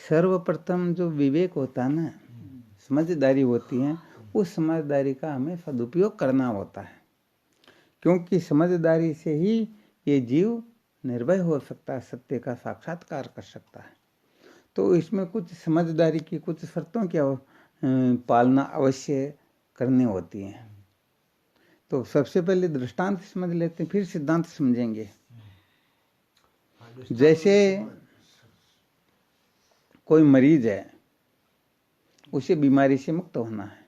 सर्वप्रथम जो विवेक होता है ना, समझदारी होती है, उस समझदारी का हमें सदुपयोग करना होता है, क्योंकि समझदारी से ही ये जीव निर्भय हो सकता है, सत्य का साक्षात्कार कर सकता है। तो इसमें कुछ समझदारी की कुछ शर्तों की पालना अवश्य करनी होती है। तो सबसे पहले दृष्टांत समझ लेते हैं, फिर सिद्धांत समझेंगे। जैसे कोई मरीज है, उसे बीमारी से मुक्त होना है।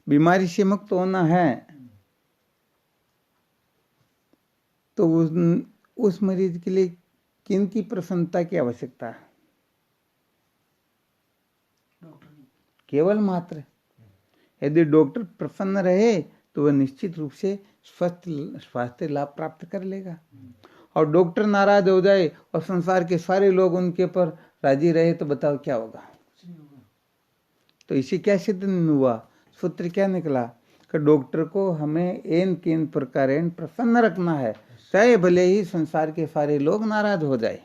बीमारी से मुक्त होना है तो उस मरीज के लिए किन की प्रसन्नता की आवश्यकता है? केवल मात्र यदि डॉक्टर प्रसन्न रहे तो वह निश्चित रूप से स्वास्थ्य लाभ प्राप्त कर लेगा। और डॉक्टर नाराज हो जाए और संसार के सारे लोग उनके पर राजी रहे तो बताओ क्या होगा? तो इसे क्या सिद्ध हुआ? सूत्र क्या निकला कि डॉक्टर को हमें एन केन प्रकार प्रसन्न रखना है, चाहे भले ही संसार के सारे लोग नाराज हो जाए।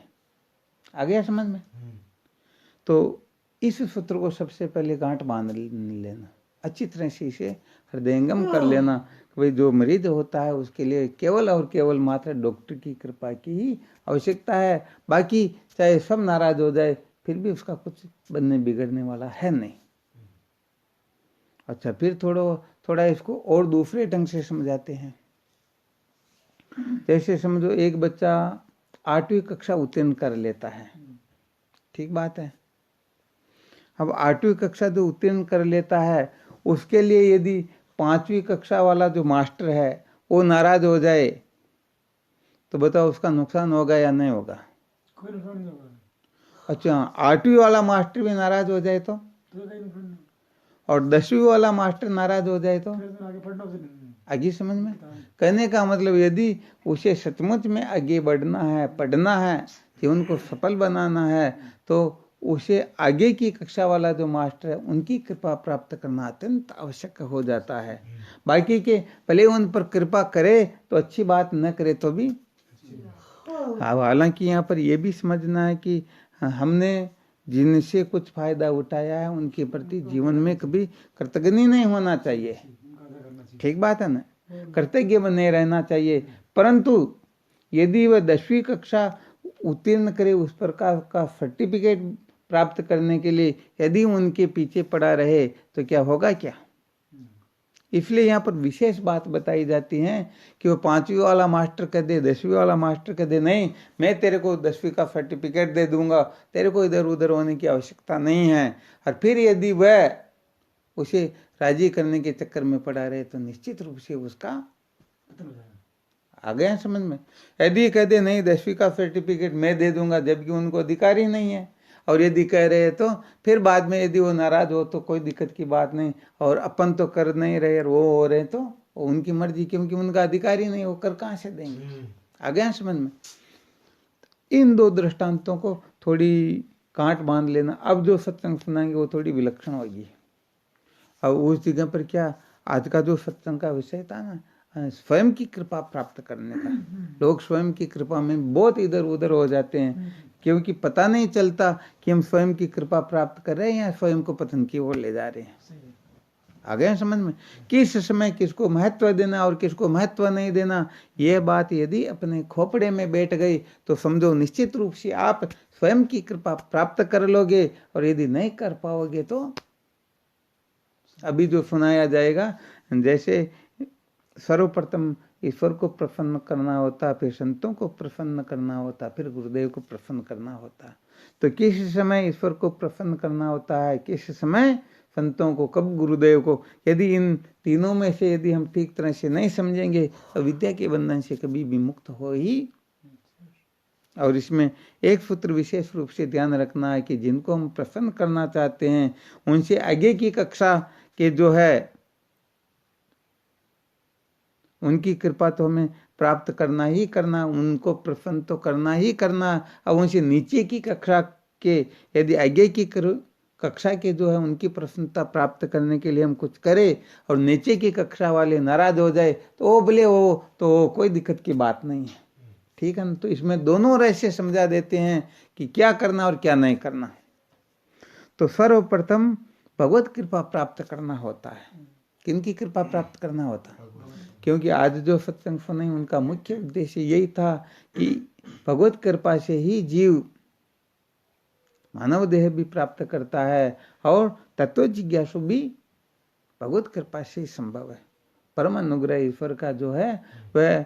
आ गया समझ में? तो इस सूत्र को सबसे पहले गांठ बांध लेना, अच्छी तरह से इसे हृदयंगम कर लेना कि भाई जो मरीज होता है उसके लिए केवल और केवल मात्र डॉक्टर की कृपा की ही आवश्यकता है। बाकी चाहे सब नाराज हो जाए फिर भी उसका कुछ बनने बिगड़ने वाला है नहीं। अच्छा, फिर थोड़ा इसको और दूसरे ढंग से समझाते हैं। जैसे समझो एक बच्चा 8वीं कक्षा उत्तीर्ण कर लेता है, ठीक बात है। अब 8वीं कक्षा जो उत्तीर्ण कर लेता है उसके लिए यदि 5वीं कक्षा वाला जो मास्टर है वो नाराज हो जाए तो बताओ उसका नुकसान होगा या नहीं होगा? कोई नुकसान नहीं होगा। अच्छा, 8वीं वाला मास्टर भी नाराज हो जाए तो और 10वीं वाला मास्टर नाराज हो जाए तो आगे पढ़ना आगे समझ में? कहने का मतलब यदि उसे सचमुच में आगे बढ़ना है, पढ़ना है, जीवन को सफल बनाना है तो उसे आगे की कक्षा वाला जो मास्टर है उनकी कृपा प्राप्त करना अत्यंत आवश्यक हो जाता है। बाकी के भले उन पर कृपा करे तो अच्छी बात, न करे तो भी। हालांकि यहाँ पर यह भी समझना है कि हमने जिनसे कुछ फायदा उठाया है उनके प्रति जीवन में कभी कृतज्ञ नहीं होना चाहिए, ठीक बात है ना? कृतज्ञ बने रहना चाहिए। परंतु यदि वह 10वीं कक्षा उत्तीर्ण करे, उस प्रकार का सर्टिफिकेट प्राप्त करने के लिए यदि उनके पीछे पड़ा रहे तो क्या होगा? क्या इसलिए यहाँ पर विशेष बात बताई जाती है कि वो 5वीं वाला मास्टर कह दे, 10वीं वाला मास्टर कह दे नहीं मैं तेरे को 10वीं का सर्टिफिकेट दे दूंगा, तेरे को इधर उधर होने की आवश्यकता नहीं है, और फिर यदि वह उसे राजी करने के चक्कर में पड़ा रहे तो निश्चित रूप से उसका आ गया समझ में? यदि कह दे नहीं 10वीं का सर्टिफिकेट मैं दे दूंगा जबकि उनको अधिकार ही नहीं है, और यदि कह रहे तो फिर बाद में यदि वो नाराज हो तो कोई दिक्कत की बात नहीं, और अपन तो कर नहीं रहे और वो हो रहे तो उनकी मर्जी, क्योंकि उनका अधिकार ही नहीं, वो कर कहाँ से देंगे? आ गया समझ में? इन दो दृष्टांतों को थोड़ी गांठ बांध लेना। अब जो सत्संग सुनाएंगे वो थोड़ी विलक्षण होगी। अब उस जगह पर क्या आज का जो सत्संग का विषय था ना, स्वयं की कृपा प्राप्त करने का, लोग स्वयं की कृपा में बहुत इधर उधर हो जाते हैं क्योंकि पता नहीं चलता कि हम स्वयं की कृपा प्राप्त कर रहे हैं या स्वयं को पतन की ओर ले जा रहे हैं। आ गए समझ में? किस समय किसको महत्व देना और किसको महत्व नहीं देना, यह बात यदि अपने खोपड़े में बैठ गई तो समझो निश्चित रूप से आप स्वयं की कृपा प्राप्त कर लोगे, और यदि नहीं कर पाओगे तो अभी जो सुनाया जाएगा, जैसे सर्वप्रथम ईश्वर को प्रसन्न करना होता, फिर संतों को प्रसन्न करना होता, फिर गुरुदेव को प्रसन्न करना होता। तो किस समय ईश्वर को प्रसन्न करना होता है, किस समय संतों को, कब गुरुदेव को, यदि इन तीनों में से यदि हम ठीक तरह से नहीं समझेंगे तो विद्या के बंधन से कभी भी मुक्त हो ही। और इसमें एक सूत्र विशेष रूप से ध्यान रखना है कि जिनको हम प्रसन्न करना चाहते हैं उनसे आगे की कक्षा के जो है उनकी कृपा तो हमें प्राप्त करना ही करना, उनको प्रसन्न तो करना ही करना। अब उनसे नीचे की कक्षा के यदि आगे की कक्षा के जो है उनकी प्रसन्नता प्राप्त करने के लिए हम कुछ करें और नीचे की कक्षा वाले नाराज हो जाए तो वो बोले हो तो कोई दिक्कत की बात नहीं है, ठीक है ना? तो इसमें दोनों रहस्य समझा देते हैं कि क्या करना और क्या नहीं करना। तो सर्वप्रथम भगवत कृपा प्राप्त करना होता है। किनकी कृपा प्राप्त करना होता है? क्योंकि आज जो सत्संग सुने उनका मुख्य उद्देश्य यही था कि भगवत कृपा से ही जीव मानव देह भी प्राप्त करता है और तत्व जिज्ञासु भी भगवत कृपा से ही संभव है। परम अनुग्रह ईश्वर का जो है वह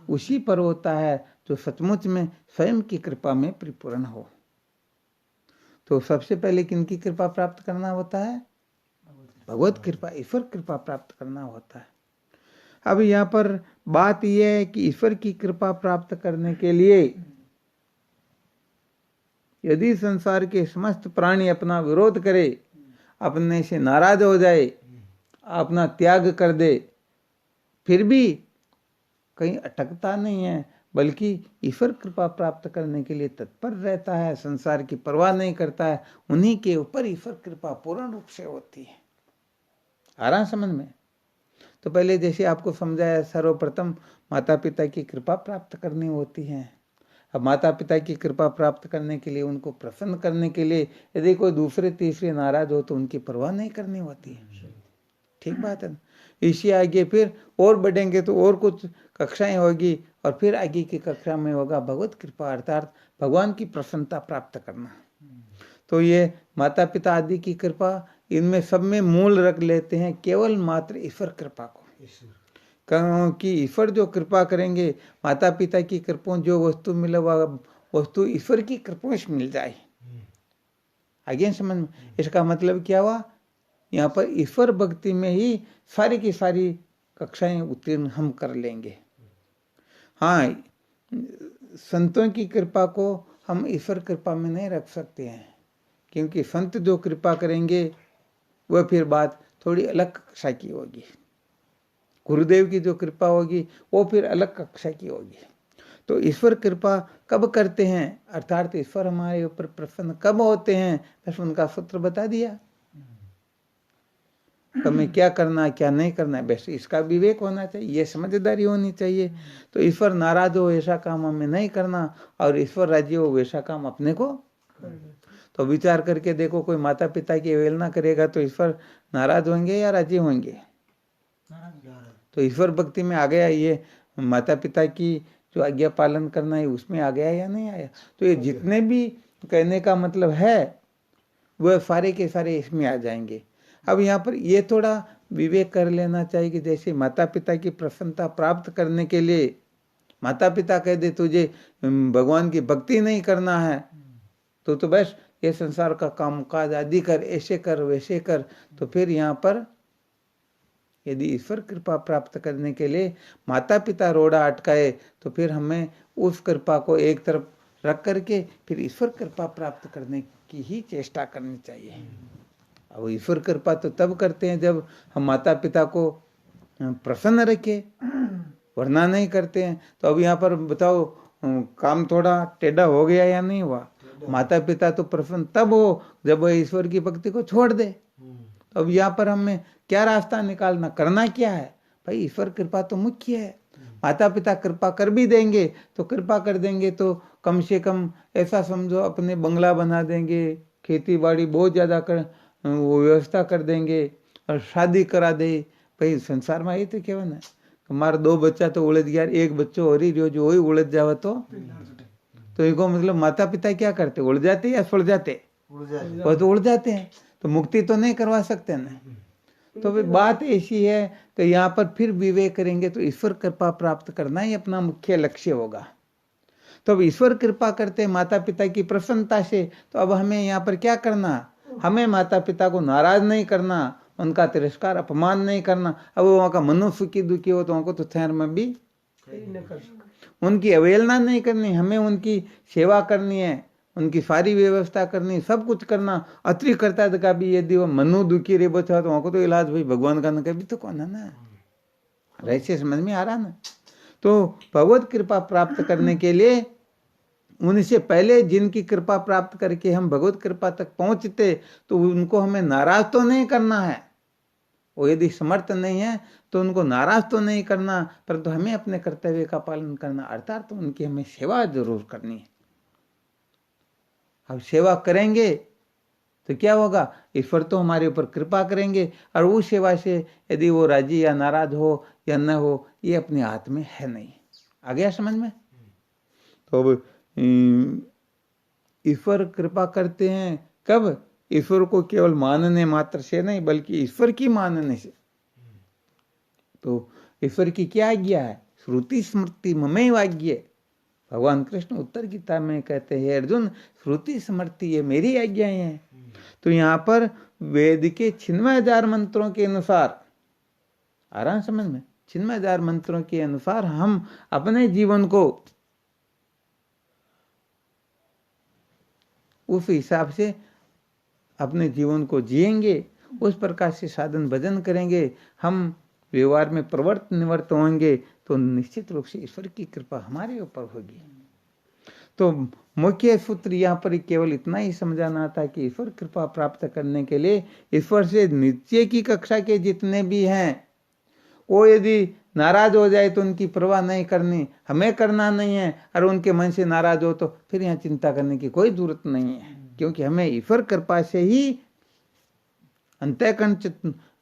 उसी पर होता है जो सचमुच में स्वयं की कृपा में परिपूर्ण हो। तो सबसे पहले किनकी कृपा प्राप्त करना होता है? भगवत कृपा, ईश्वर कृपा प्राप्त करना होता है। अब यहाँ पर बात यह है कि ईश्वर की कृपा प्राप्त करने के लिए यदि संसार के समस्त प्राणी अपना विरोध करे, अपने से नाराज हो जाए, अपना त्याग कर दे, फिर भी कहीं अटकता नहीं है, बल्कि ईश्वर कृपा प्राप्त करने के लिए तत्पर रहता है, संसार की परवाह नहीं करता है, उन्हीं के ऊपर ईश्वर कृपा पूर्ण रूप से होती है। आ रहा समझ में? तो पहले जैसे आपको समझाया, सर्वप्रथम माता पिता की कृपा प्राप्त करनी होती है। अब माता पिता की कृपा प्राप्त करने के लिए, उनको प्रसन्न करने के लिए यदि कोई दूसरे तीसरे नाराज हो तो उनकी परवाह नहीं करनी होती है। ठीक बात है ना? इसी आगे फिर और बढ़ेंगे तो और कुछ कक्षाएं होगी और फिर आगे की कक्षा में होगा भगवत कृपा, अर्थात भगवान की प्रसन्नता प्राप्त करना। तो ये माता पिता आदि की कृपा, इनमें सब में मूल रख लेते हैं केवल मात्र ईश्वर कृपा को। क्योंकि ईश्वर जो कृपा करेंगे, माता पिता की कृपा जो वस्तु मिले वह वस्तु ईश्वर की कृपा से मिल जाए। आगे समझ में? इसका मतलब क्या हुआ? यहाँ पर ईश्वर भक्ति में ही सारी की सारी कक्षाएं उत्तीर्ण हम कर लेंगे। हाँ, संतों की कृपा को हम ईश्वर कृपा में नहीं रख सकते हैं, क्योंकि संत जो कृपा करेंगे वह फिर बात थोड़ी अलग कक्षा की होगी। गुरुदेव की जो कृपा होगी वो फिर अलग कक्षा की होगी। तो ईश्वर कृपा कब करते हैं, अर्थात ईश्वर हमारे ऊपर प्रसन्न कब होते हैं, बस उनका सूत्र बता दिया। हमें क्या करना है क्या नहीं करना है, बस इसका विवेक होना चाहिए, ये समझदारी होनी चाहिए। तो ईश्वर नाराज हो वैसा काम हमें नहीं करना, और ईश्वर राजी हो वैसा काम अपने को। तो विचार करके देखो, कोई माता पिता की अवहेलना करेगा तो ईश्वर नाराज होंगे या राजी होंगे? तो ईश्वर भक्ति में आ गया, ये माता पिता की जो आज्ञा पालन करना है उसमें आ गया या नहीं आया? तो ये जितने भी कहने का मतलब है वह सारे के सारे इसमें आ जाएंगे। अब यहाँ पर ये थोड़ा विवेक कर लेना चाहिए कि जैसे माता पिता की प्रसन्नता प्राप्त करने के लिए माता पिता कह दे तुझे भगवान की भक्ति नहीं करना है तो बस ये संसार का कामकाज आदि कर, ऐसे कर वैसे कर, तो फिर यहाँ पर यदि ईश्वर कृपा प्राप्त करने के लिए माता पिता रोड़ा अटकाए तो फिर हमें उस कृपा को एक तरफ रख करके फिर ईश्वर कृपा प्राप्त करने की ही चेष्टा करनी चाहिए। अब ईश्वर कृपा तो तब करते हैं जब हम माता पिता को प्रसन्न रखें, वरना नहीं करते हैं। तो अब यहाँ पर बताओ, काम थोड़ा टेढ़ा हो गया या नहीं हुआ? माता पिता तो प्रसन्न तब हो जब वह ईश्वर की भक्ति को छोड़ दे। तो अब यहाँ पर हमें क्या रास्ता निकालना, करना क्या है भाई? ईश्वर कृपा तो मुख्य है। माता पिता कृपा कर भी देंगे तो कृपा कर देंगे तो कम से कम ऐसा समझो अपने बंगला बना देंगे, खेती बाड़ी बहुत ज्यादा कर वो व्यवस्था कर देंगे और शादी करा दे। भाई संसार में ये तो केवल है, हमारा 2 बच्चा तो उलझ गया, एक बच्चों हो रही जो वही उलझ जावे तो इनको मतलब माता पिता क्या करते, उड़ जाते या सुलझ जाते? वो तो उड़ जाते हैं, तो मुक्ति तो नहीं करवा सकते ना। तो बात ऐसी है, तो यहाँ पर फिर विवेक करेंगे तो ईश्वर कृपा प्राप्त करना ही अपना मुख्य लक्ष्य होगा। तो अब ईश्वर कृपा करते माता पिता की प्रसन्नता से, तो अब हमें यहाँ पर क्या करना? हमें माता पिता को नाराज नहीं करना, उनका तिरस्कार अपमान नहीं करना। अब वहाँ का मनु सुखी दुखी हो तो उनको तो ठहर में भी उनकी अवहेलना नहीं करनी, हमें उनकी सेवा करनी है, उनकी सारी व्यवस्था करनी, सब कुछ करना। अति करता था कभी यदि वो मनु दुखी रे बचा तो वहाँ को तो इलाज भाई भगवान का न कभी तो कौन है ना, ऐसे समझ में आ रहा ना। तो भगवत कृपा प्राप्त करने के लिए उनसे पहले जिनकी कृपा प्राप्त करके हम भगवत कृपा तक पहुंचते तो उनको हमें नाराज तो नहीं करना है। वो यदि समर्थ नहीं है तो उनको नाराज तो नहीं करना, परंतु हमें अपने कर्तव्य का पालन करना, अर्थात तो उनकी हमें सेवा जरूर करनी है। अब सेवा करेंगे तो क्या होगा, ईश्वर तो हमारे ऊपर कृपा करेंगे और उस सेवा से यदि वो राजी या नाराज हो या न हो, ये अपने हाथ में है नहीं। आ गया समझ में? तो अब ईश्वर कृपा करते हैं कब? ईश्वर को केवल मानने मात्र से नहीं, बल्कि ईश्वर की मानने से। तो ईश्वर की क्या आज्ञा है? श्रुति स्मृति ममेव आज्ञा। भगवान कृष्ण उत्तर गीता में कहते हैं, अर्जुन श्रुति स्मृति ये मेरी आज्ञाएं हैं। तो यहाँ पर वेद के 96,000 मंत्रों के अनुसार, आ रहा है समझ में, 96,000 मंत्रों के अनुसार हम अपने जीवन को उस हिसाब से अपने जीवन को जिएंगे, उस प्रकार से साधन भजन करेंगे, हम व्यवहार में प्रवृत्त निवृत्त होंगे, तो निश्चित रूप से ईश्वर की कृपा हमारे ऊपर होगी। तो मुख्य सूत्र यहाँ पर केवल इतना ही समझाना था कि ईश्वर कृपा प्राप्त करने के लिए ईश्वर से नीचे की कक्षा के जितने भी हैं, वो यदि नाराज हो जाए तो उनकी परवाह नहीं करनी, हमें करना नहीं है। और उनके मन से नाराज हो तो फिर यहाँ चिंता करने की कोई जरूरत नहीं है, क्योंकि हमें ईश्वर कृपा से ही अंतःकरण,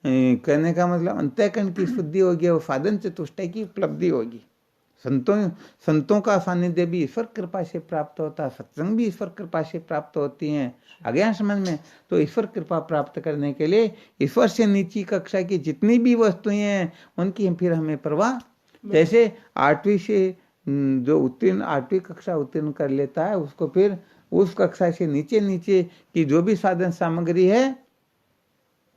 कहने का मतलब अंतःकरण की शुद्धि होगी और साधन चतुष्टय की उपलब्धि होगी। संतों का सानिध्य भी ईश्वर कृपा से प्राप्त होता है, सत्संग भी ईश्वर कृपा से प्राप्त होती हैं। आ गया समझ में? तो ईश्वर कृपा प्राप्त करने के लिए ईश्वर से नीची कक्षा की जितनी भी वस्तुएं हैं उनकी फिर हमें परवाह, जैसे 8वीं से जो उत्तीर्ण 8वीं कक्षा उत्तीर्ण कर लेता है, उसको फिर उस कक्षा से नीचे नीचे की जो भी साधन सामग्री है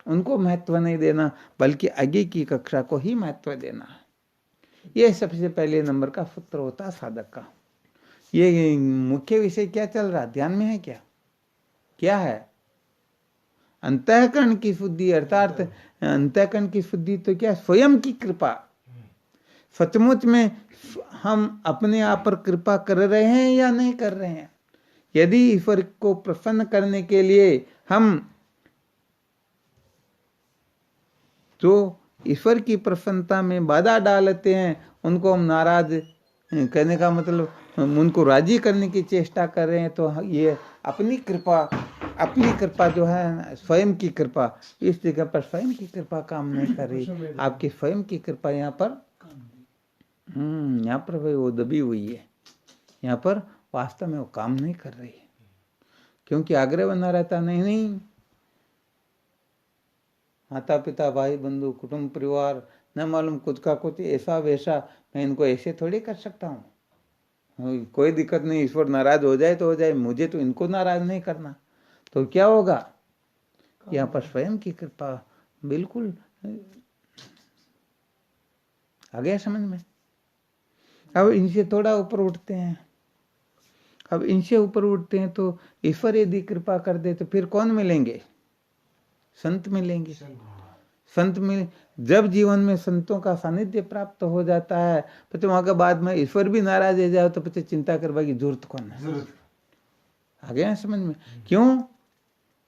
उनको महत्व नहीं देना, बल्कि आगे की कक्षा को ही महत्व देना। यह सबसे पहले नंबर का सूत्र होता है साधक का। ये मुख्य विषय क्या चल रहा, ध्यान में है क्या? क्या है? अंतःकरण की शुद्धि, अर्थात अंतःकरण की शुद्धि तो क्या, स्वयं की कृपा। सचमुच में हम अपने आप पर कृपा कर रहे हैं या नहीं कर रहे हैं? यदि ईश्वर को प्रसन्न करने के लिए हम जो ईश्वर की प्रसन्नता में बाधा डालते हैं, उनको हम नाराज, कहने का मतलब उनको राजी करने की चेष्टा कर रहे हैं, तो ये अपनी कृपा जो है, स्वयं की कृपा, इस जगह पर स्वयं की कृपा काम नहीं कर रही। आपकी स्वयं की कृपा यहाँ पर वो दबी हुई है, यहाँ पर वास्तव में वो काम नहीं कर रही है, क्योंकि आग्रह बना रहता, नहीं माता पिता भाई बंधु कुटुंब परिवार न मालूम कुछ का कुछ ऐसा वैसा, मैं इनको ऐसे थोड़ी कर सकता हूँ, कोई दिक्कत नहीं, ईश्वर नाराज हो जाए तो हो जाए, मुझे तो इनको नाराज नहीं करना। तो क्या होगा, यहाँ पर स्वयं की कृपा बिल्कुल आ गया समझ में। अब इनसे थोड़ा ऊपर उठते हैं, अब इनसे ऊपर उठते हैं तो ईश्वर यदि कृपा कर दे तो फिर कौन मिलेंगे? संत मिलेंगे। संत मिले, जब जीवन में संतों का सानिध्य प्राप्त हो जाता है, तो वहां के बाद में ईश्वर भी नाराज हो जाए तो फिर चिंता करने की जरूरत कौन है? आ गया समझ में? क्यों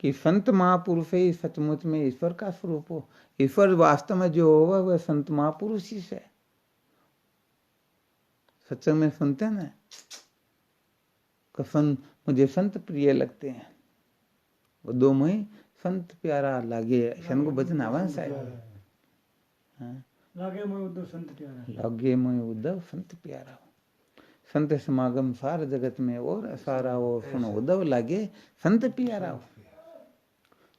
कि संत महापुरुष ही सचमुच में ईश्वर का स्वरूप हो। ईश्वर वास्तव में जो होगा वह संत महापुरुष ही से। सत्संग में सुनते हैं ना, कसम मुझे संत प्रिय लगते हैं, वो दो मई संत प्यारा लागे, शन को बचन आवा शायद, लागे मोय उद्धव संत प्यारा, लागे मोय उद्धव संत प्यारा, संत समागम सार जगत में और सारा हो, सुनो उद्धव लागे संत प्यारा हो।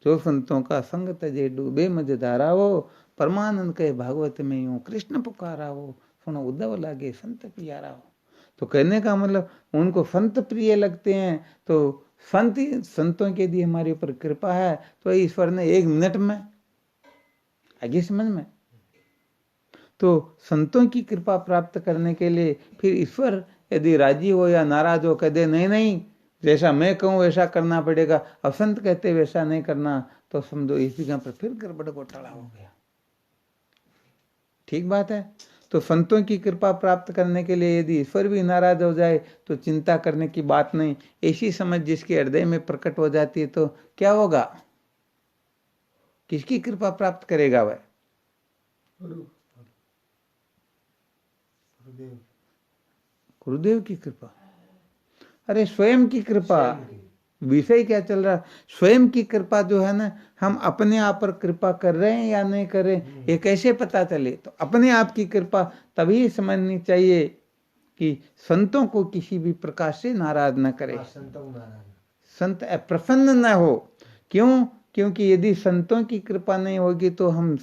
जो संतों का संग तजे डूबे मज धारा हो, परमानंद के भागवत में यूं कृष्ण पुकारा हो, सुनो उद्धव लागे संत प्यारा हो। तो कहने का मतलब उनको संत प्रिय लगते हैं, तो संतों के लिए हमारे ऊपर कृपा है, तो ईश्वर ने 1 मिनट में, आगे समझ में, तो संतों की कृपा प्राप्त करने के लिए फिर ईश्वर यदि राजी हो या नाराज हो, कह दे नहीं जैसा मैं कहूँ वैसा करना पड़ेगा, अब संत कहते वैसा नहीं करना, तो समझो इस जगह पर फिर गड़बड़ घोटाला हो गया। ठीक बात है। तो संतों की कृपा प्राप्त करने के लिए यदि ईश्वर भी नाराज हो जाए तो चिंता करने की बात नहीं। ऐसी समझ जिसके हृदय में प्रकट हो जाती है तो क्या होगा, किसकी कृपा प्राप्त करेगा वह? गुरुदेव की कृपा। अरे स्वयं की कृपा, विषय क्या चल रहा, स्वयं की कृपा जो है ना, हम अपने आप पर कृपा कर रहे हैं या नहीं कर रहे, ये कैसे पता चले? तो अपने आप की कृपा तभी समझनी चाहिए कि संतों को किसी भी प्रकार से नाराज न करे, संत अप्रसन्न न हो। क्यों? क्योंकि यदि संतों की कृपा नहीं होगी तो हम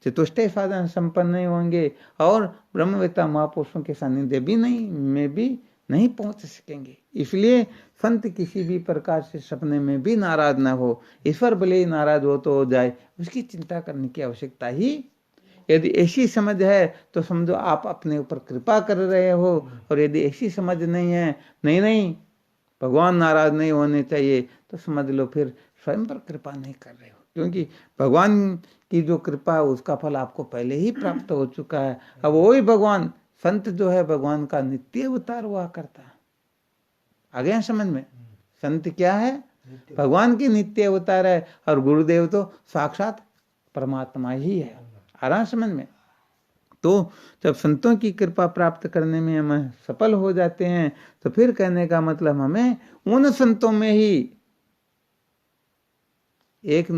चतुष्टय साधन संपन्न नहीं होंगे और ब्रह्मवेत्ता महापुरुषों के सानिध्य भी नहीं पहुंच सकेंगे। इसलिए संत किसी भी प्रकार से सपने में भी नाराज ना हो। ईश्वर भले ही नाराज हो तो हो जाए, उसकी चिंता करने की आवश्यकता ही, यदि ऐसी समझ है तो समझो आप अपने ऊपर कृपा कर रहे हो, और यदि ऐसी समझ नहीं है, नहीं भगवान नाराज नहीं होने चाहिए, तो समझ लो फिर स्वयं पर कृपा नहीं कर रहे हो, क्योंकि भगवान की जो कृपा है उसका फल आपको पहले ही प्राप्त हो चुका है। अब वही भगवान, संत जो है भगवान का नित्य अवतार हुआ करता है। आ गया समझ में? संत क्या है? भगवान की नित्य अवतार है, और गुरुदेव तो साक्षात परमात्मा ही है। आ रहा समझ में? तो जब संतों की कृपा प्राप्त करने में हम सफल हो जाते हैं, तो फिर कहने का मतलब हमें उन संतों में ही, एक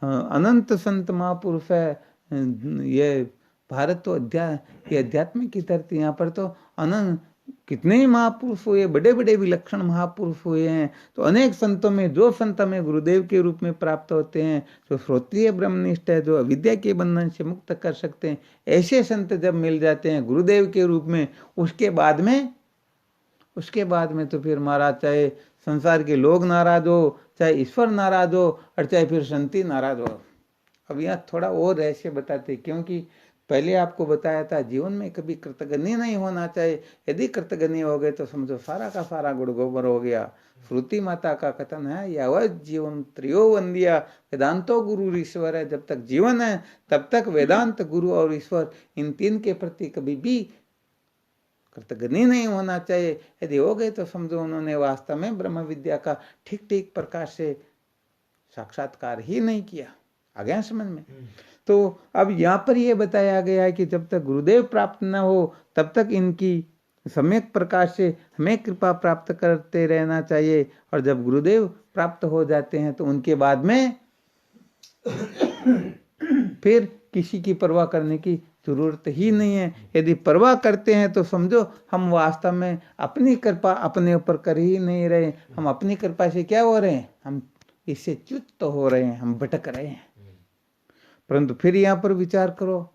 अनंत संत महापुरुष है, ये भारत तो अध्यात्म की धरती, यहाँ पर तो अनंत कितने ही महापुरुष हुए, बड़े बड़े विलक्षण महापुरुष हुए हैं। तो अनेक संतों में जो संत हमें गुरुदेव के रूप में प्राप्त होते हैं, जो श्रोत्रिय ब्रह्मनिष्ठ है, जो अविद्या के बंधन से मुक्त कर सकते हैं, ऐसे संत जब मिल जाते हैं गुरुदेव के रूप में, उसके बाद में तो फिर महाराज चाहे संसार के लोग नाराज हो, चाहे ईश्वर नाराज हो, और चाहे फिर संती नाराज हो। अब यहाँ थोड़ा और रहस्य बताते, क्योंकि पहले आपको बताया था जीवन में कभी कृतघ्नि नहीं होना चाहिए। यदि कृतघ्नि हो गए तो समझो सारा का सारा गुड़ गोबर हो गया। श्रुति माता का कथन है, यावत जीवन त्रयो वंदिया वेदांतो गुरु ईश्वर है। जब तक जीवन है तब तक वेदांत, गुरु और ईश्वर, इन तीन के प्रति कभी भी कृतघ्नि नहीं होना चाहिए। यदि हो गए तो समझो उन्होंने वास्तव में ब्रह्म विद्या का ठीक प्रकार से साक्षात्कार ही नहीं किया। आ गया समझ में? तो अब यहाँ पर यह बताया गया है कि जब तक गुरुदेव प्राप्त न हो तब तक इनकी सम्यक प्रकार से हमें कृपा प्राप्त करते रहना चाहिए, और जब गुरुदेव प्राप्त हो जाते हैं तो उनके बाद में फिर किसी की परवाह करने की जरूरत ही नहीं है। यदि परवाह करते हैं तो समझो हम वास्तव में अपनी कृपा अपने ऊपर कर ही नहीं रहे। हम अपनी कृपा से क्या हो रहे हैं? हम इससे च्युत हो रहे हैं, हम भटक रहे हैं। परंतु फिर यहाँ पर विचार करो,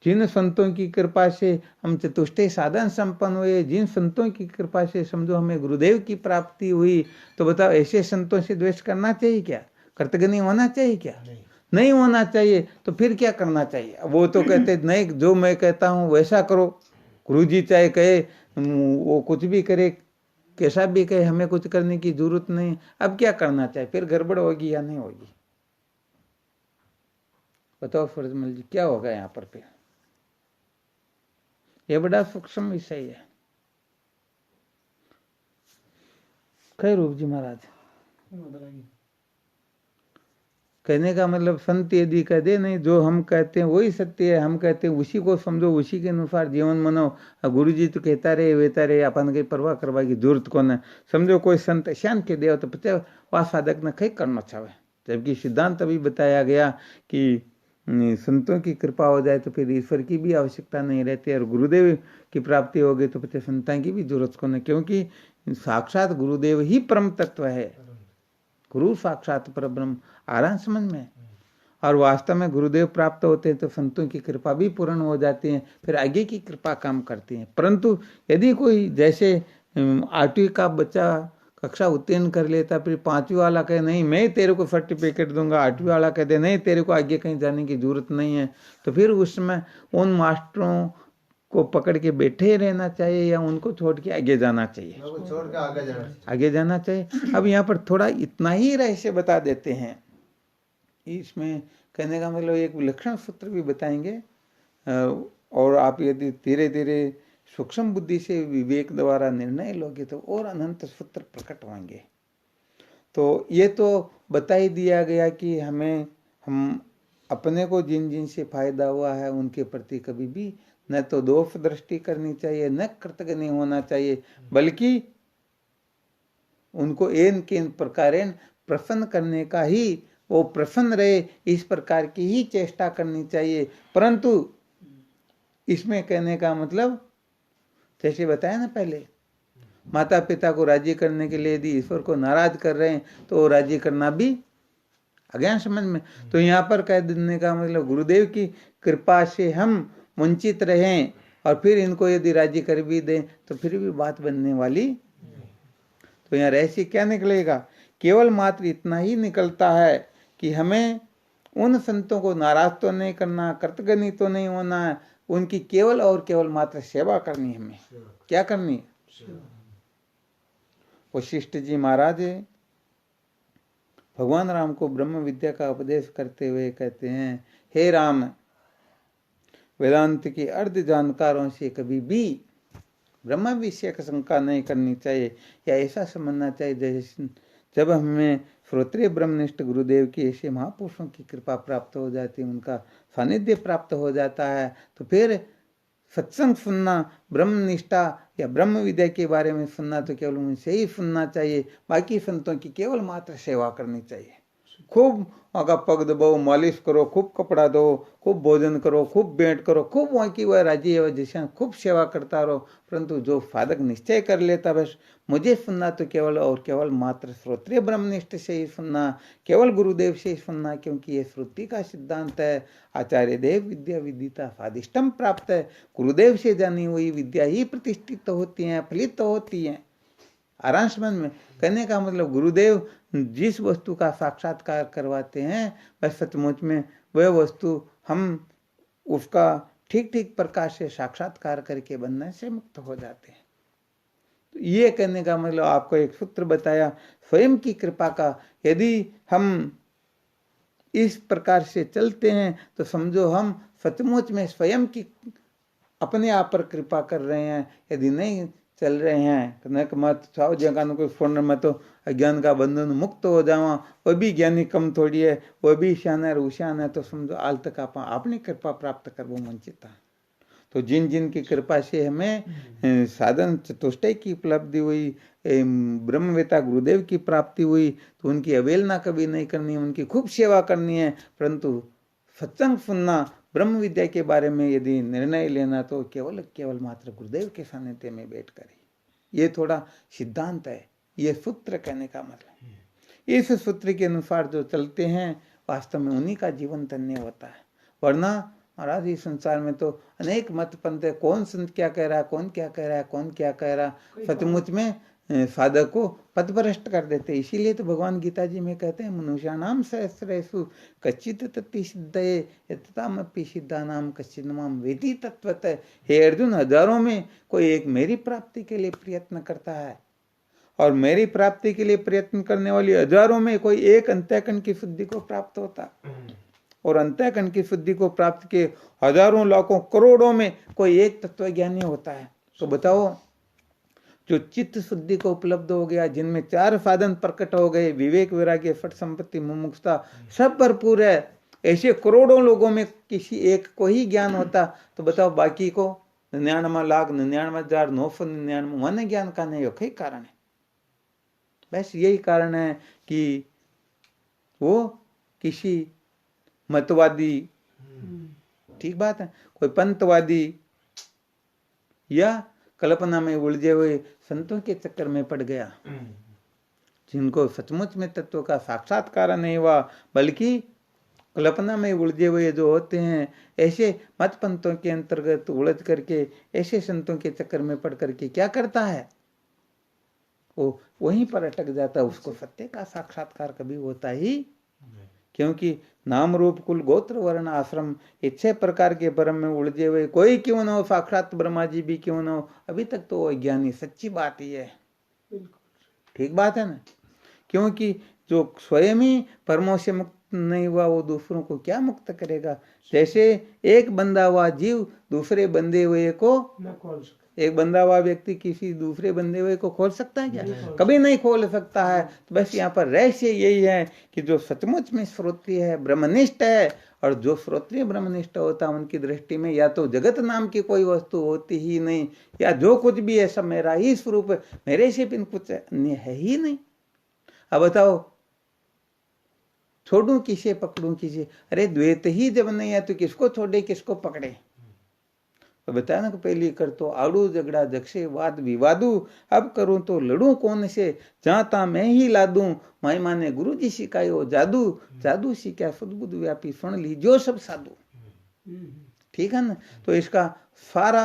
जिन संतों की कृपा से हम चतुष्टय साधन संपन्न हुए, जिन संतों की कृपा से समझो हमें गुरुदेव की प्राप्ति हुई, तो बताओ ऐसे संतों से द्वेष करना चाहिए क्या? कृतघ्नि होना चाहिए क्या? नहीं होना चाहिए। तो फिर क्या करना चाहिए? वो तो कहते नहीं, जो मैं कहता हूँ वैसा करो। गुरुजी चाहे कहे, वो कुछ भी करे, कैसा भी कहे, हमें कुछ करने की जरूरत नहीं। अब क्या करना चाहिए? फिर गड़बड़ होगी या नहीं होगी? बताओ सूरजमल जी, क्या होगा यहाँ पर? फिर यह बड़ा सूक्ष्म विषय है। खैर रूप जी महाराज, कहने का मतलब संत यदि कह दे नहीं, जो हम कहते हैं वही सत्य है, हम कहते हैं उसी को समझो, उसी के अनुसार जीवन बनाओ। गुरु जी तो कहता रहे वेता रहे, अपन की परवाह करवा की जरूरत कौन है। समझो कोई संत शान के देव तो पता वह साधक न कहीं करना चाहे, जबकि सिद्धांत अभी बताया गया कि संतों की कृपा हो जाए तो फिर ईश्वर की भी आवश्यकता नहीं रहती, और गुरुदेव की प्राप्ति हो गई तो फिर संतां की भी जरूरत कौन है, क्योंकि साक्षात गुरुदेव ही परम तत्व है। गुरु साक्षात परब्रह्म। आराम समझ में? और वास्तव में गुरुदेव प्राप्त होते हैं तो संतों की कृपा भी पूर्ण हो जाती है, फिर आगे की कृपा काम करती है। परंतु यदि कोई जैसे 8वीं का बच्चा कक्षा उत्तीर्ण कर लेता, फिर 5वीं वाला कहे नहीं मैं तेरे को सर्टिफिकेट दूंगा, 8वीं वाला कहते नहीं तेरे को आगे कहीं जाने की जरूरत नहीं है, तो फिर उस समय उन मास्टरों को पकड़ के बैठे रहना चाहिए या उनको छोड़ के आगे जाना चाहिए? छोड़ के आगे जाना चाहिए। अब यहाँ पर थोड़ा इतना ही रहस्य बता देते हैं। इसमें कहने का मतलब एक विलक्षण सूत्र भी बताएंगे, और आप यदि धीरे धीरे सूक्ष्म बुद्धि से विवेक द्वारा निर्णय लोगे तो और अनंत सूत्र प्रकट होंगे। तो ये तो बता ही दिया गया कि हम अपने को जिन जिन से फायदा हुआ है उनके प्रति कभी भी न तो दोष दृष्टि करनी चाहिए, न कृतघ्नि होना चाहिए, बल्कि उनको एन केन प्रकारेण प्रसन्न करने का ही, वो प्रसन्न रहे इस प्रकार की ही चेष्टा करनी चाहिए। परंतु इसमें कहने का मतलब जैसे बताया ना पहले, माता पिता को राजी करने के लिए यदि ईश्वर को नाराज कर रहे हैं तो वो राजी करना भी आ गया समझ में। तो यहाँ पर कह देने का मतलब गुरुदेव की कृपा से हम वंचित रहें और फिर इनको यदि राजी कर भी दें तो फिर भी बात बनने वाली। तो यहाँ रहस्य क्या निकलेगा? केवल मात्र इतना ही निकलता है कि हमें उन संतों को नाराज तो नहीं करना, कृतज्ञ तो नहीं होना है, उनकी केवल और केवल मात्र सेवा करनी है। हमें क्या करनी है? वशिष्ठ जी महाराज भगवान राम को ब्रह्म विद्या का उपदेश करते हुए कहते हैं, हे राम, वेदांत के अर्ध जानकारों से कभी भी ब्रह्म विषय का शंका नहीं करनी चाहिए, या ऐसा समझना चाहिए जैसे जब हमें श्रोत्रिय ब्रह्मनिष्ठ गुरुदेव के ऐसे महापुरुषों की कृपा प्राप्त हो जाती है, उनका सानिध्य प्राप्त हो जाता है, तो फिर सत्संग सुनना, ब्रह्मनिष्ठा या ब्रह्म विद्या के बारे में सुनना तो केवल उनसे ही सुनना चाहिए। बाकी संतों की केवल मात्र सेवा करनी चाहिए। खूब आगा पग दबाओ, मालिश करो, खूब कपड़ा दो, खूब भोजन करो, खूब भेंट करो, खूब वहाँ की वह राजी है जैसे खूब सेवा करता रहो। परंतु जो साधक निश्चय कर लेता बस मुझे सुनना तो केवल और केवल मात्र श्रोत्रिय ब्रह्मनिष्ठ से ही सुनना, केवल गुरुदेव से ही सुनना, क्योंकि ये श्रुति का सिद्धांत है। आचार्य देव विद्या विदिता स्वादिष्टम प्राप्त है। गुरुदेव से जानी हुई विद्या ही प्रतिष्ठित होती है, फलित होती है। आरांश मन में कहने का मतलब गुरुदेव जिस वस्तु का साक्षात्कार करवाते हैं बस सचमुच में वह वस्तु हम उसका ठीक ठीक प्रकार से साक्षात्कार करके बंधन से मुक्त हो जाते हैं। तो ये कहने का मतलब आपको एक सूत्र बताया स्वयं की कृपा का। यदि हम इस प्रकार से चलते हैं तो समझो हम सचमुच में स्वयं की अपने आप पर कृपा कर रहे हैं। यदि नहीं चल रहे हैं तो न मत साव जगह कोई फोन में तो अज्ञान का बंधन मुक्त हो जावा, वह भी ज्ञानी कम थोड़ी है, वह भी ईशान है रूशान है, तो समझो आल तक आप अपनी कृपा प्राप्त कर वो वंचित। तो जिन जिन की कृपा से हमें साधन चतुष्टय की उपलब्धि हुई, ब्रह्मवेता गुरुदेव की प्राप्ति हुई, तो उनकी अवहेलना कभी नहीं करनी, उनकी खूब सेवा करनी है। परंतु सत्संग सुनना, ब्रह्म विद्या के बारे में यदि निर्णय लेना तो केवल केवल मात्र गुरुदेव के सानिध्य में बैठ कर ही। ये थोड़ा सिद्धांत है, ये सूत्र कहने का मतलब। इस सूत्र के अनुसार जो चलते हैं वास्तव में उन्हीं का जीवन धन्य होता है। वरना महाराज इस संसार में तो अनेक मत पंथ है, कौन संत क्या कह रहा है, कौन क्या कह रहा है, कौन क्या कह रहा है, सचमुच में साधक को पथभ्रष्ट कर देते। इसीलिए तो भगवान गीता जी में कहते हैं मनुष्याणाम सहस्रेषु कच्चित् तत्ति सिद्धये यततामपि सिद्धानाम कश्चित् माम वेति तत्वतः। हे अर्जुन, हजारों में कोई एक मेरी प्राप्ति के लिए प्रयत्न करता है, और मेरी प्राप्ति के लिए प्रयत्न करने वाली हजारों में कोई एक अंतःकरण की शुद्धि को प्राप्त होता, और अंतःकरण की शुद्धि को प्राप्त के हजारों लाखों करोड़ों में कोई एक तत्वज्ञानी होता है। तो बताओ, जो चित्त शुद्धि को उपलब्ध हो गया, जिनमें चार साधन प्रकट हो गए, विवेक वैराग्य फट संपत्ति मुमुक्षुता सब भरपूर है, ऐसे करोड़ों लोगों में किसी एक को ही ज्ञान होता, तो बताओ बाकी को 99,99,999 मन ज्ञान का नहीं हो। कई कारण है, बस यही कारण है कि वो किसी मतवादी, ठीक बात है, कोई पंथवादी या कल्पना में उलझे हुए संतों के चक्कर में पड़ गया, जिनको सचमुच में तत्व का साक्षात्कार नहीं हुआ, बल्कि कल्पना में उलझे हुए जो होते हैं, ऐसे मत पंथों के अंतर्गत उलझ करके ऐसे संतों के चक्कर में पड़ करके क्या करता है, वो वहीं पर अटक जाता है। उसको सत्य का साक्षात्कार कभी होता ही, क्योंकि नाम रूप कुल गोत्र वर्ण आश्रम इच्छे प्रकार के ब्रह्म में उलझे हुए कोई क्यों ना हो, साक्षात ब्रह्मा जी भी क्यों ना हो, अभी तक तो वो ज्ञानी सच्ची बात ही है। ठीक बात है ना, क्योंकि जो स्वयं ही परमों से मुक्त नहीं हुआ वो दूसरों को क्या मुक्त करेगा। जैसे एक बंधा हुआ जीव दूसरे बंधे हुए को एक बंधा हुआ व्यक्ति किसी दूसरे बंधे हुए को खोल सकता है क्या? कभी नहीं खोल सकता है। तो बस यहाँ पर रहस्य यही है कि जो सचमुच में श्रोत्रिय है, ब्रह्मनिष्ठ है, और जो श्रोत्रिय ब्रह्मनिष्ठ होता है उनकी दृष्टि में या तो जगत नाम की कोई वस्तु होती ही नहीं, या जो कुछ भी है सब मेरा ही स्वरूप है, मेरे से बिन कुछ अन्य है ही नहीं। अब बताओ, छोड़ूं किसे, पकड़ूं किसे? अरे द्वैत ही जब नहीं है तो किसको छोड़े, किसको पकड़े? तो बताया ना कि पहली कर तो आड़ू झगड़ा जगसे वाद विवादू, अब करूं तो लड़ूं कौन से, जहां ता मैं ही ला दूं, माई माने गुरु जी सिखायो जादू, जादू सीखा सदबुद्ध व्यापी सुन लीजो सब साधु। ठीक है ना? तो इसका सारा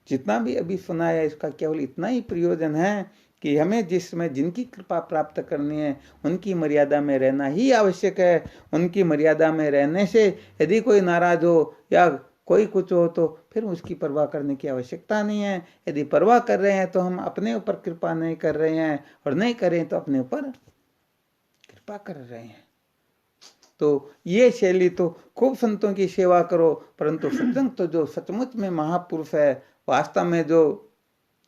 जितना भी अभी सुनाया इसका केवल इतना ही प्रयोजन है कि हमें जिसमें जिनकी कृपा प्राप्त करनी है उनकी मर्यादा में रहना ही आवश्यक है। उनकी मर्यादा में रहने से यदि कोई नाराज हो या कोई कुछ हो तो फिर उसकी परवाह करने की आवश्यकता नहीं है। यदि परवाह कर रहे हैं तो हम अपने ऊपर कृपा नहीं कर रहे हैं, और नहीं करें तो अपने ऊपर कृपा कर रहे हैं। तो ये शैली तो खूब संतों की सेवा करो, परंतु सत्संग तो जो सचमुच में महापुरुष है, वास्तव में जो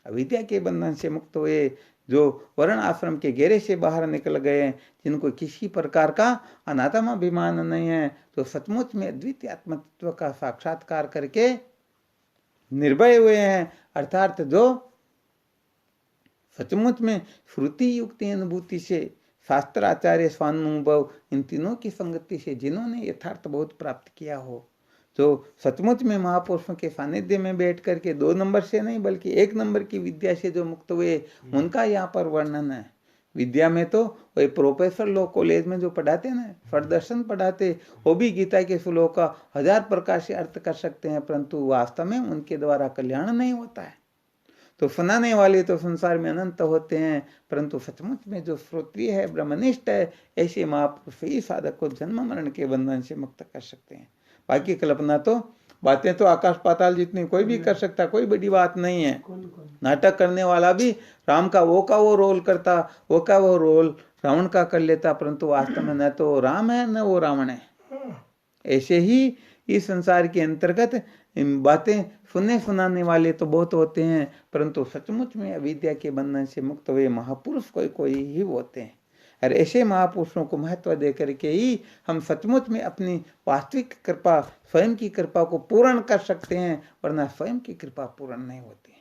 अविद्या के बंधन से मुक्त हुए, जो वर्ण आश्रम के घेरे से बाहर निकल गए, जिनको किसी प्रकार का अनात्माभिमान नहीं है, तो सचमुच में अद्वितीय आत्म तत्व का साक्षात्कार करके निर्भय हुए हैं, अर्थात जो सचमुच में श्रुति युक्ति अनुभूति से, शास्त्र आचार्य स्वानुभव, इन तीनों की संगति से जिन्होंने यथार्थ बोध प्राप्त किया हो, जो सचमुच में महापुरुषों के सानिध्य में बैठ करके 2 नंबर से नहीं बल्कि 1 नंबर की विद्या से जो मुक्त हुए, उनका यहाँ पर वर्णन है। विद्या में तो वही प्रोफेसर लोग कॉलेज में जो पढ़ाते ना, फरदर्शन पढ़ाते, वो भी गीता के श्लोक का 1000 प्रकार से अर्थ कर सकते हैं, परंतु वास्तव में उनके द्वारा कल्याण नहीं होता है। तो सुनाने वाले तो संसार में अनंत होते हैं, परंतु सचमुच में जो श्रोत्रिय है, ब्रह्मनिष्ठ है, ऐसे महापुरुष ही साधक को जन्म मरण के बंधन से मुक्त कर सकते हैं। बाकी कल्पना तो बातें तो आकाश पाताल जितनी कोई भी कर सकता, कोई बड़ी बात नहीं है। नाटक करने वाला भी राम का वो रोल करता, वो का वो रोल रावण का कर लेता, परंतु वास्तव में न तो वो राम है न वो रावण है। ऐसे ही इस संसार के अंतर्गत बातें सुनने सुनाने वाले तो बहुत होते हैं, परंतु सचमुच में अविद्या के बंधन से मुक्त हुए महापुरुष कोई कोई ही होते हैं। और ऐसे महापुरुषों को महत्व दे करके ही हम सचमुच में अपनी वास्तविक कृपा, स्वयं की कृपा को पूर्ण कर सकते हैं, वरना स्वयं की कृपा पूर्ण नहीं होती।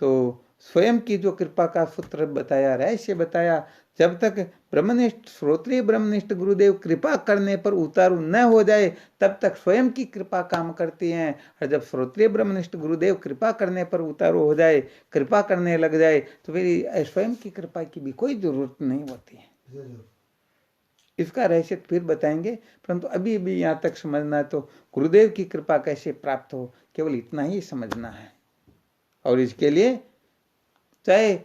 तो स्वयं की जो कृपा का सूत्र बताया, रहस्य बताया, जब तक ब्रह्मनिष्ठ श्रोत्रिय ब्रह्मनिष्ठ गुरुदेव कृपा करने पर उतारू न हो जाए तब तक स्वयं की कृपा काम करती है, और जब श्रोत्रिय ब्रह्मनिष्ठ गुरुदेव कृपा करने पर उतारू हो जाए, कृपा करने लग जाए, तो फिर स्वयं की कृपा की भी कोई जरूरत नहीं होती है। इसका रहस्य फिर बताएंगे, परंतु अभी भी यहाँ तक समझना है तो गुरुदेव की कृपा कैसे प्राप्त हो, केवल इतना ही समझना है। और इसके लिए चाहे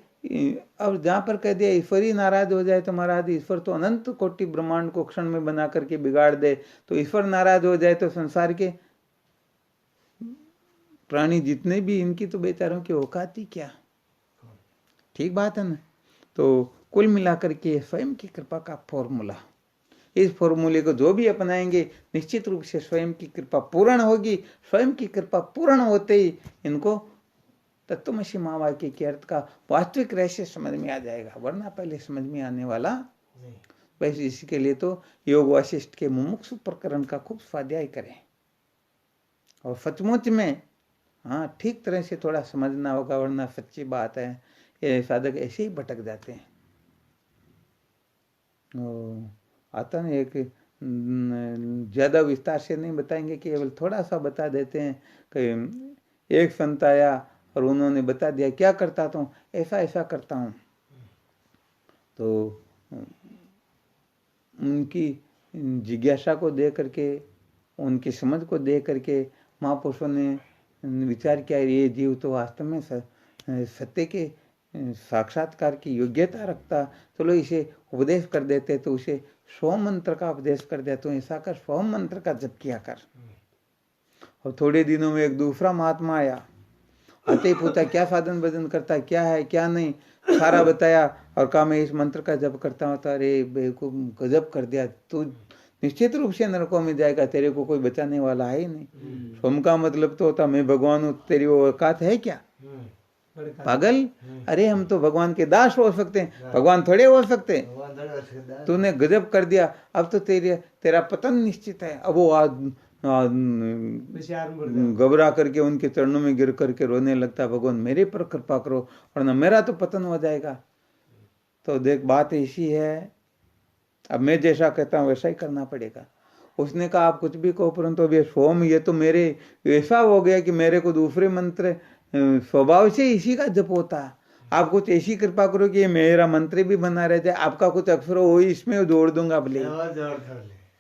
अब जहां पर कह दिया ईश्वर ही नाराज हो जाए तो महाराज ईश्वर तो अनंत कोटि ब्रह्मांड को क्षण में बना करके बिगाड़ दे, तो ईश्वर नाराज हो जाए तो संसार के प्राणी जितने भी, इनकी तो बेचारों की औकात ही क्या। ठीक बात है ना? तो कुल मिलाकर के स्वयं की कृपा का फॉर्मूला, इस फॉर्मूले को जो भी अपनाएंगे निश्चित रूप से स्वयं की कृपा पूर्ण होगी। स्वयं की कृपा पूर्ण होते ही इनको तत्वमसि महावाक्य के अर्थ का वास्तविक रहस्य समझ में आ जाएगा, वरना पहले समझ में आने वाला नहीं। वैसे इसके लिए तो योग वासिष्ठ के मुमुक्षु प्रकरण का खूब स्वाध्याय करें, और सचमुच में हाँ ठीक तरह से थोड़ा समझना होगा, वरना सच्ची बात है ये साधक ऐसे ही भटक जाते हैं। आता ना एक ज्यादा विस्तार से नहीं बताएंगे, केवल थोड़ा सा बता देते हैं कि एक संत आया और उन्होंने बता दिया क्या करता हूँ, ऐसा ऐसा करता हूँ। तो उनकी जिज्ञासा को देख करके, उनकी समझ को देख करके महापुरुषों ने विचार किया, ये जीव तो वास्तव में सत्य के साक्षात्कार की योग्यता रखता, चलो इसे उपदेश कर देते। तो उसे 100 मंत्र का उपदेश कर दिया, तो ऐसा कर 100 मंत्र का जप किया कर। और थोड़े दिनों में एक दूसरा महात्मा आया, आते ही पूछा क्या साधन भजन करता है, क्या है क्या नहीं, सारा बताया और कहा मैं इस मंत्र का जप करता हूँ। तो अरे बेवकूफ, गजब कर दिया, निश्चित रूप से नरकों में जाएगा, तेरे को कोई बचाने वाला है ही नहीं। सोम का मतलब तो होता मैं भगवान हूँ, तेरी वो औकात है क्या पागल? अरे हम तो भगवान के दास हो सकते हैं, भगवान थोड़े हो सकते। तूने गजब कर दिया, अब तो तेरा पतन निश्चित है। अब वो घबरा करके उनके चरणों में गिर करके रोने लगता, भगवान मेरे पर कृपा करो वरना मेरा तो पतन हो जाएगा। तो देख बात ऐसी है, अब मैं जैसा कहता हूँ वैसा ही करना पड़ेगा। उसने कहा आप कुछ भी कहो, परंतु अब ये सोम ये तो मेरे ऐसा हो गया कि मेरे को दूसरे मंत्र स्वभाव से इसी का जप होता है। आप कुछ ऐसी कृपा करो कि ये मेरा मंत्र भी बना रह जाए, आपका कुछ अक्षर हो इसमें जोड़ दूंगा भले।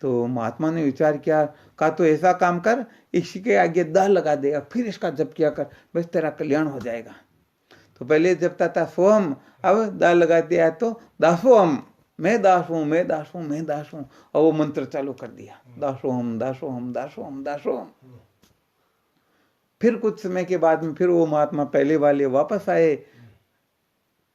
तो महात्मा ने विचार किया, कहा तो ऐसा काम कर, इसी के आगे दाल लगा देगा, फिर इसका जप किया कर, बस तेरा कल्याण हो जाएगा। तो पहले जपता था सोहम, अब दाल लगा दिया तो दासोहम, मैं दास हूं, मैं दास हूं, मैं दास हूं, और वो मंत्र चालू कर दिया, दासोहम दासोहम दासोहम दासोहम। फिर कुछ समय के बाद में फिर वो महात्मा पहले वाले वापस आए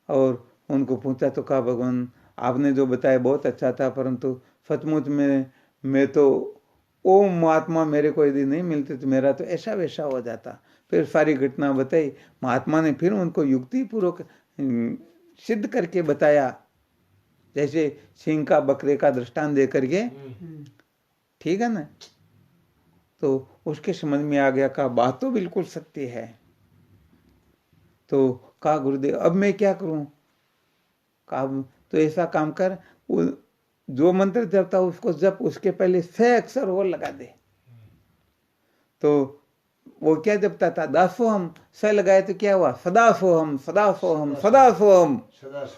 और उनको पूछा तो कहा भगवान आपने जो बताया बहुत अच्छा था, परंतु सचमुच में मैं तो वो महात्मा मेरे को यदि नहीं मिलते तो मेरा तो ऐसा वैसा हो जाता। फिर सारी घटना बताई, महात्मा ने फिर उनको युक्ति पूर्वक सिद्ध करके बताया, जैसे सिंह का बकरे का दृष्टांत दे करके, ठीक है ना। तो उसके समझ में आ गया, कहा बात तो बिल्कुल सत्य है। तो कहा गुरुदेव अब मैं क्या करूं? कहा तो ऐसा काम कर, जो मंत्र जपता उसको जप, उसके पहले 6 अक्षर और लगा दे। तो वो क्या जपता था? दासोहम, 6 लगाए तो क्या हुआ? सदा सोहम सदा सोहम सदा सोहम।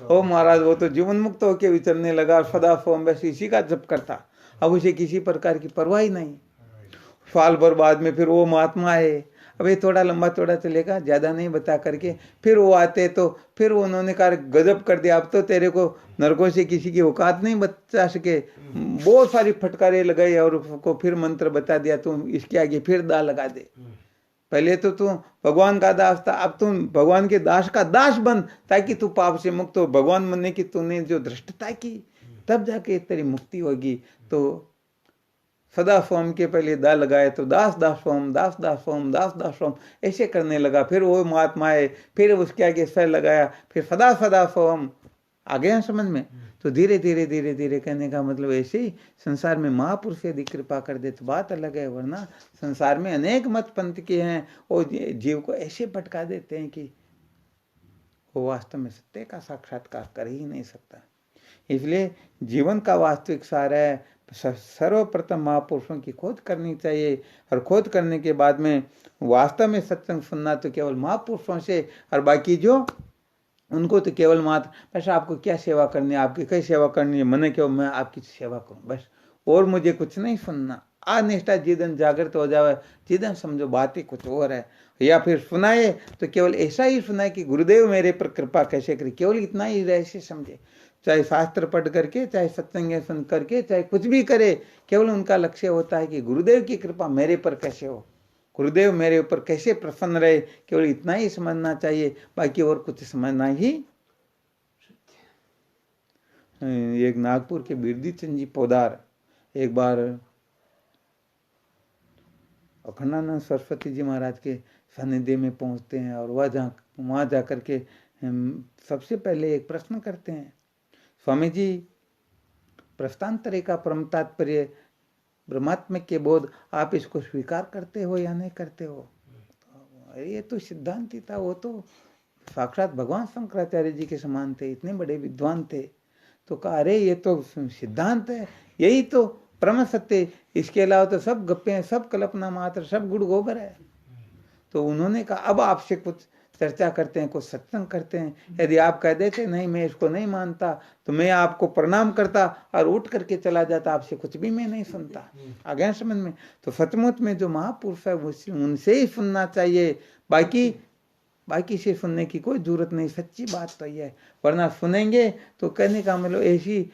ओ महाराज वो तो जीवन मुक्त होके विचरने लगा, सदा सोहम बस इसी का जप करता। अब उसे किसी प्रकार की परवाह ही नहीं। साल भर बाद में फिर वो महात्मा आए, अब ये थोड़ा लंबा थोड़ा चलेगा, ज्यादा नहीं बता करके फिर वो आते तो फिर उन्होंने कहा गजब कर दिया, अब तो तेरे को नरकों से किसी की औकात नहीं बचा सके। बहुत सारी फटकारे लगाई और उसको फिर मंत्र बता दिया, तुम इसके आगे फिर दा लगा दे। पहले तो तू भगवान का दास था, अब तुम भगवान के दास का दास बन, ताकि तू पाप से मुक्त हो। भगवान बनने की तूने जो धृष्टता की, तब जाके तेरी मुक्ति होगी। तो सदा सोम के पहले दा लगाए तो दास दास सोम दास दास सोम दास दास सोम ऐसे करने लगा। फिर वो महात्मा आए, फिर उसके आगे सर लगाया, फिर सदा सदा सोम। आ गया समझ में? तो धीरे धीरे धीरे धीरे कहने का मतलब ऐसे ही संसार में महापुरुष यदि कृपा कर दे तो बात अलग है, वरना संसार में अनेक मत पंथ के हैं, वो जीव को ऐसे भटका देते हैं कि वो वास्तव में सत्य का साक्षात्कार कर ही नहीं सकता। इसलिए जीवन का वास्तविक सार है, सर्वप्रथम महापुरुषों की खोज करनी चाहिए, और खोज करने के बाद में वास्तव में सत्संग सुनना तो केवल महापुरुषों से, और बाकी जो उनको तो केवल मात्र बस आपको क्या सेवा करनी है, आपकी कई सेवा करनी है, मैंने क्यों मैं आपकी सेवा करूं बस, और मुझे कुछ नहीं सुनना। अनिष्ठा जिदन जागृत हो जाए, जिदन समझो बात ही कुछ और है। या फिर सुनाए तो केवल ऐसा ही सुनाए कि गुरुदेव मेरे पर कृपा कैसे करे, केवल इतना ही रहस्य समझे। चाहे शास्त्र पढ़ करके, चाहे सत्संग सुन करके, चाहे कुछ भी करे, केवल उनका लक्ष्य होता है कि गुरुदेव की कृपा मेरे पर कैसे हो, गुरुदेव मेरे ऊपर कैसे प्रसन्न रहे, केवल इतना ही समझना चाहिए, बाकी और कुछ समझना ही। एक नागपुर के बिरदी चंद जी पोदार एक बार अखंडानंद सरस्वती जी महाराज के सानिध्य में पहुंचते हैं, और वहाँ जा करके सबसे पहले एक प्रश्न करते हैं, स्वामी जी प्रस्थांतरे का परम तात्पर्य ब्रह्मात्मिक के बोध, आप इसको स्वीकार करते हो या नहीं करते हो? ये तो सिद्धांत ही था, वो तो साक्षात भगवान शंकराचार्य जी के समान थे, इतने बड़े विद्वान थे। तो कहा अरे ये तो सिद्धांत है, यही तो परम सत्य, इसके अलावा तो सब गप्पे हैं, सब कल्पना मात्र, सब गुड़ गोबर है। तो उन्होंने कहा अब आपसे कुछ चर्चा करते हैं, कुछ सत्संग करते हैं। यदि आप कह देते नहीं मैं इसको नहीं मानता, तो मैं आपको प्रणाम करता और उठ करके चला जाता, आपसे कुछ भी मैं नहीं सुनता। आ गया समझ में? तो सचमुच में जो महापुरुष है उनसे ही सुनना चाहिए, बाकी से सुनने की कोई जरूरत नहीं। सच्ची बात तो ये है, वरना सुनेंगे तो कहने का मतलब ऐसी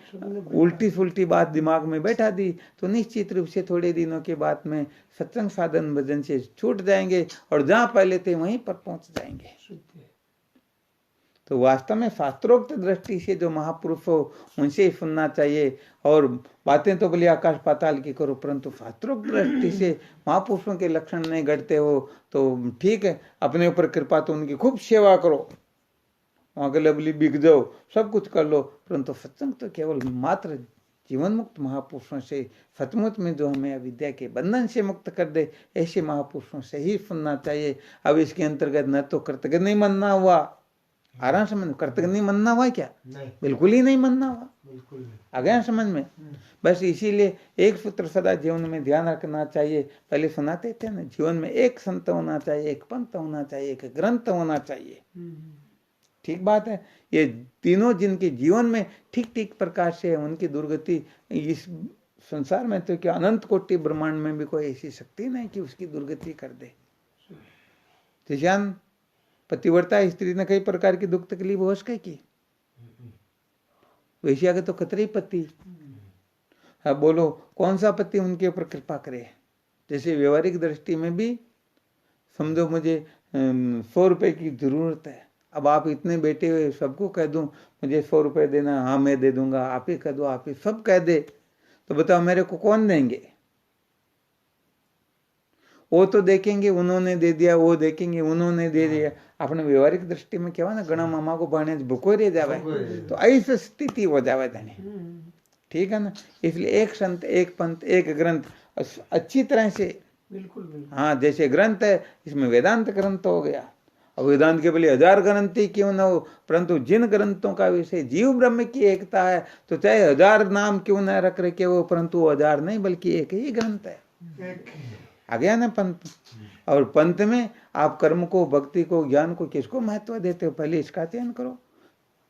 उल्टी सुल्टी बात दिमाग में बैठा दी तो निश्चित रूप से थोड़े दिनों के बाद में सत्संग साधन भजन से छूट जाएंगे, और जहां पहले थे वहीं पर पहुंच जाएंगे। तो वास्तव में शास्त्रोक्त दृष्टि से जो महापुरुष हो उनसे ही सुनना चाहिए। और बातें तो बोली आकाश पाताल की करो, परंतु शास्त्रोक्त दृष्टि से महापुरुषों के लक्षण नहीं घटते हो तो ठीक है, अपने ऊपर कृपा तो उनकी खूब सेवा करो, वहां के लबली बिक जाओ, सब कुछ कर लो, परंतु सत्संग तो केवल मात्र जीवन मुक्त महापुरुषों से, सचमुच में जो हमें अविद्या के बंधन से मुक्त कर दे, ऐसे महापुरुषों से ही सुनना चाहिए। अब इसके अंतर्गत न तो कृतज्ञ नहीं मनना हुआ, आराम समझ, कृतज्ञ नहीं मनना हुआ क्या? बिल्कुल ही नहीं मनना हुआ, आ गया समझ में? बस इसीलिए एक सूत्र सदा जीवन में ध्यान रखना चाहिए। पहले सुनाते थे ना, जीवन में एक संत होना चाहिए, एक पंथ होना चाहिए, एक ग्रंथ होना चाहिए। ठीक बात है। ये तीनों जिनके जीवन में ठीक ठीक प्रकार से है, उनकी दुर्गति इस संसार में तो क्या अनंत कोटि ब्रह्मांड में भी कोई ऐसी शक्ति नहीं कि उसकी दुर्गति कर दे। पतिव्रता स्त्री ने कई प्रकार की दुख तकलीफ हो सके की, वैश्या के तो कतरे पति। अब बोलो कौन सा पति उनके ऊपर कृपा करे? जैसे व्यवहारिक दृष्टि में भी समझो मुझे 100 रुपए की जरूरत है, अब आप इतने बैठे हुए सबको कह दूं मुझे 100 रुपए देना, हाँ मैं दे दूंगा, आप ही कह दो, आप ही सब कह दे, तो बताओ मेरे को कौन देंगे? वो तो देखेंगे उन्होंने दे दिया, वो देखेंगे उन्होंने दे दिया। अपने व्यवहारिक दृष्टि में क्या ना, गणा मामा को बाने भूखो रह जावे, तो ऐसी स्थिति हो जावे धनी। ठीक है ना? इसलिए एक संत, एक पंथ, एक ग्रंथ अच्छी तरह से, बिल्कुल। हाँ, जैसे ग्रंथ है इसमें वेदांत ग्रंथ हो गया। अब वेदांत के बोले 1000 ग्रंथ ही क्यों न हो, परंतु जिन ग्रंथों का विषय जीव ब्रह्म की एकता है, तो चाहे 1000 नाम क्यों न रख रखे हो, परंतु वो 1000 नहीं बल्कि एक ही ग्रंथ है। आ गया ना पंथ? और पंथ में आप कर्म को, भक्ति को, ज्ञान को किसको महत्व देते हो? पहले इसका चयन करो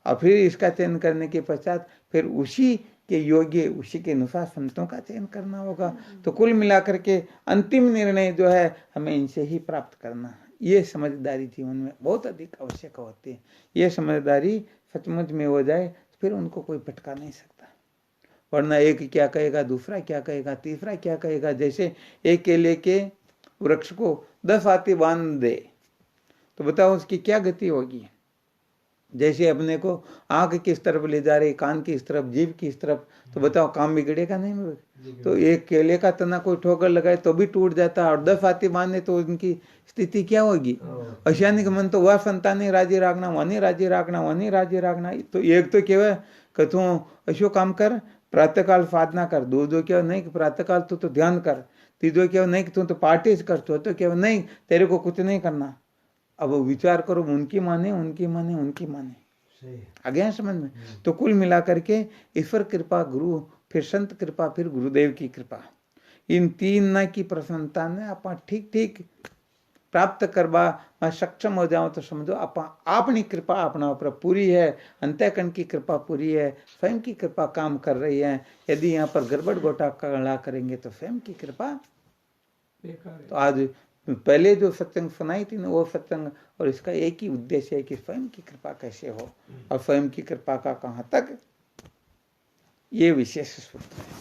और फिर इसका चयन करने के पश्चात फिर उसी के योग्य, उसी के अनुसार संतों का चयन करना होगा। तो कुल मिलाकर के अंतिम निर्णय जो है हमें इनसे ही प्राप्त करना है। ये समझदारी जीवन में बहुत अधिक आवश्यक होती है। ये समझदारी सचमुच में हो जाए फिर उनको कोई भटका नहीं सकता, वरना एक क्या कहेगा, दूसरा क्या कहेगा, तीसरा क्या कहेगा। जैसे एक केले के वृक्ष को 10 हाथी बांध दे तो बताओ उसकी क्या गति होगी। जैसे अपने को आंख किस तरफ ले जा रही, कान किस तरफ, जीभ किस तरफ, तो बताओ काम बिगड़ेगा नहीं? तो एक केले का तना कोई ठोकर लगाए तो भी टूट जाता है, और 10 हाथी बांधे तो उनकी स्थिति क्या होगी? अशानी का मन तो वह संतानी राजी राखना, वनी राजी राखना, वनी राजी राखना। तो एक तो केवल कथू अशो काम कर, प्रातःकाल साधना कर, दूसरो क्या नहीं कि प्रातःकाल तो ध्यान कर, तीसरो क्या नहीं कि तू तो पार्टी कर, तो क्या नहीं तेरे को कुछ नहीं करना। अब विचार करो, उनकी माने, उनकी माने, उनकी माने, आ गया समझ में? तो कुल मिलाकर के ईश्वर कृपा, गुरु, फिर संत कृपा, फिर गुरुदेव की कृपा, इन तीन की प्रसन्नता ने आप ठीक ठीक प्राप्त करवा मैं सक्षम हो जाऊं तो समझो अपनी कृपा अपना ऊपर पूरी है, अंतःकरण की कृपा पूरी है, स्वयं की कृपा काम कर रही है। यदि यहाँ पर गड़बड़ घोटाला करेंगे तो स्वयं की कृपा तो आज पहले जो सत्संग सुनाई थी ना, वो सत्संग और इसका एक ही उद्देश्य है कि स्वयं की कृपा कैसे हो और स्वयं की कृपा का कहाँ तक, ये विशेष सूत्र है।